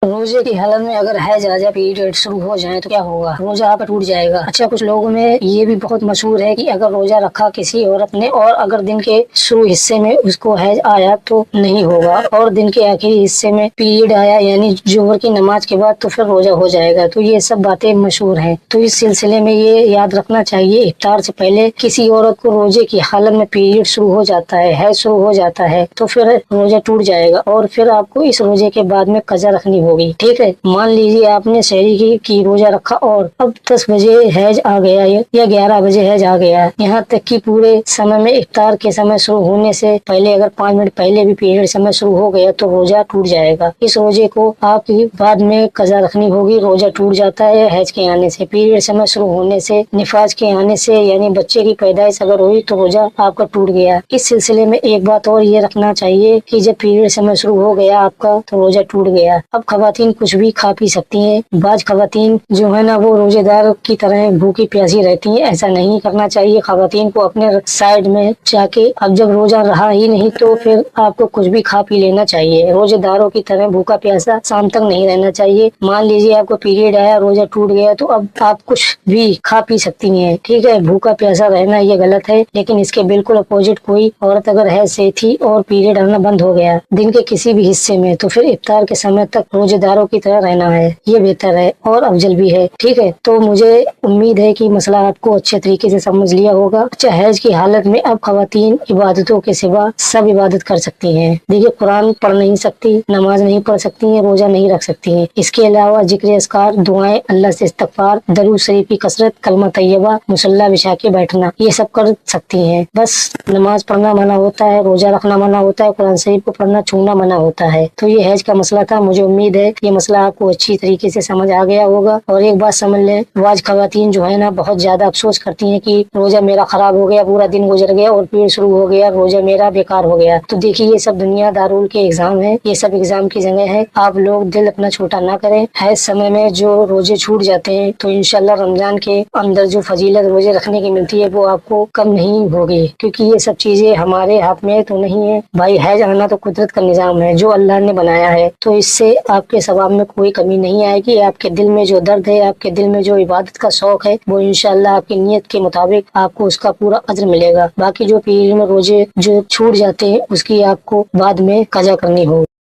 रोजे की हालत में अगर हैज आ जाए, पीरियड शुरू हो जाए तो क्या होगा? रोजा आपका टूट जाएगा। अच्छा, कुछ लोगों में ये भी बहुत मशहूर है कि अगर रोजा रखा किसी औरत ने और अगर दिन के शुरू हिस्से में उसको हैज आया तो नहीं होगा, और दिन के आखिरी हिस्से में पीरियड आया यानी जोहर की नमाज के बाद तो फिर रोजा हो जाएगा। तो ये सब बातें मशहूर हैं। तो इस सिलसिले में ये याद रखना चाहिए, इफ्तार से पहले किसी औरत को रोजे की हालत में पीरियड शुरू हो जाता है, हैज शुरू हो जाता है तो फिर रोजा टूट जाएगा और फिर आपको इस रोजे के बाद में कज़ा रखनी होगी। ठीक है, मान लीजिए आपने सहरी की रोजा रखा और अब 10 बजे हैज आ गया या 11 बजे हैज आ गया, यहाँ तक कि पूरे समय में इफ्तार के समय शुरू होने से पहले अगर 5 मिनट पहले भी पीरियड समय शुरू हो गया तो रोजा टूट जाएगा। इस रोजे को आप बाद में कज़ा रखनी होगी। रोजा टूट जाता है हैज के आने से, पीरियड समय शुरू होने से, निफाज के आने से, यानी बच्चे की पैदाइश अगर हुई तो रोजा आपका टूट गया। इस सिलसिले में एक बात और ये रखना चाहिए कि जब पीरियड समय शुरू हो गया आपका तो रोजा टूट गया। अब खवातीन कुछ भी खा पी सकती हैं। बाज खवातीन जो है ना वो रोजेदार की तरह भूखी प्यासी रहती हैं, ऐसा नहीं करना चाहिए। खवातीन को अपने साइड में जाके अब जब रोजा रहा ही नहीं तो फिर आपको कुछ भी खा पी लेना चाहिए। रोजेदारों की तरह भूखा प्यासा शाम तक नहीं रहना चाहिए। मान लीजिए आपको पीरियड आया, रोजा टूट गया तो अब आप कुछ भी खा पी सकती हैं। ठीक है, भूखा प्यासा रहना ये गलत है, लेकिन इसके बिल्कुल अपोजिट कोई औरत अगर है से थी और पीरियड आना बंद हो गया दिन के किसी भी हिस्से में तो फिर इफ्तार के समय तक रोजेदारों की तरह रहना है, ये बेहतर है और अफजल भी है। ठीक है, तो मुझे उम्मीद है कि मसला आपको अच्छे तरीके से समझ लिया होगा। अच्छा, हैज की हालत में अब खवातीन इबादतों के सिवा सब इबादत कर सकती हैं। देखिए, कुरान पढ़ नहीं सकती, नमाज नहीं पढ़ सकती हैं, रोजा नहीं रख सकती हैं। इसके अलावा जिक्र अस्कार, दुआएं, अल्लाह से इस्तगफार, दरूद शरीफ की कसरत, कलमा तैयबा, मुसल्ला बिछा के बैठना, ये सब कर सकती हैं। बस नमाज पढ़ना मना होता है, रोजा रखना मना होता है, कुरान शरीफ को पढ़ना छूना मना होता है। तो ये हैज का मसला था। मुझे उम्मीद है ये मसला आपको अच्छी तरीके से समझ आ गया होगा। और एक बात समझ लें, वाज खवातीन जो है ना बहुत ज्यादा अफसोस करती हैं कि रोजा मेरा खराब हो गया, पूरा दिन गुजर गया और पीरियड शुरू हो गया, रोजा मेरा बेकार हो गया। तो देखिए, ये सब दुनिया दारुल के एग्जाम है, ये सब एग्जाम की जगह है। आप लोग दिल अपना छोटा ना करें। हैज समय में जो रोजे छूट जाते हैं तो इंशाल्लाह रमजान के अंदर जो फजीलत रोजे रखने की मिलती है वो आपको कम नहीं होगी, क्योंकि ये सब चीजें हमारे हाथ में तो नहीं है भाई। हैज आना तो कुदरत का निजाम है जो अल्लाह ने बनाया है, तो इससे आपके सवाब में कोई कमी नहीं आएगी। आपके दिल में जो दर्द है, आपके दिल में जो इबादत का शौक है, वो इंशाल्लाह आपकी नियत के मुताबिक आपको उसका पूरा अज्र मिलेगा। बाकी जो पीरियड में रोजे जो छूट जाते हैं उसकी आपको बाद में कज़ा करनी होगी।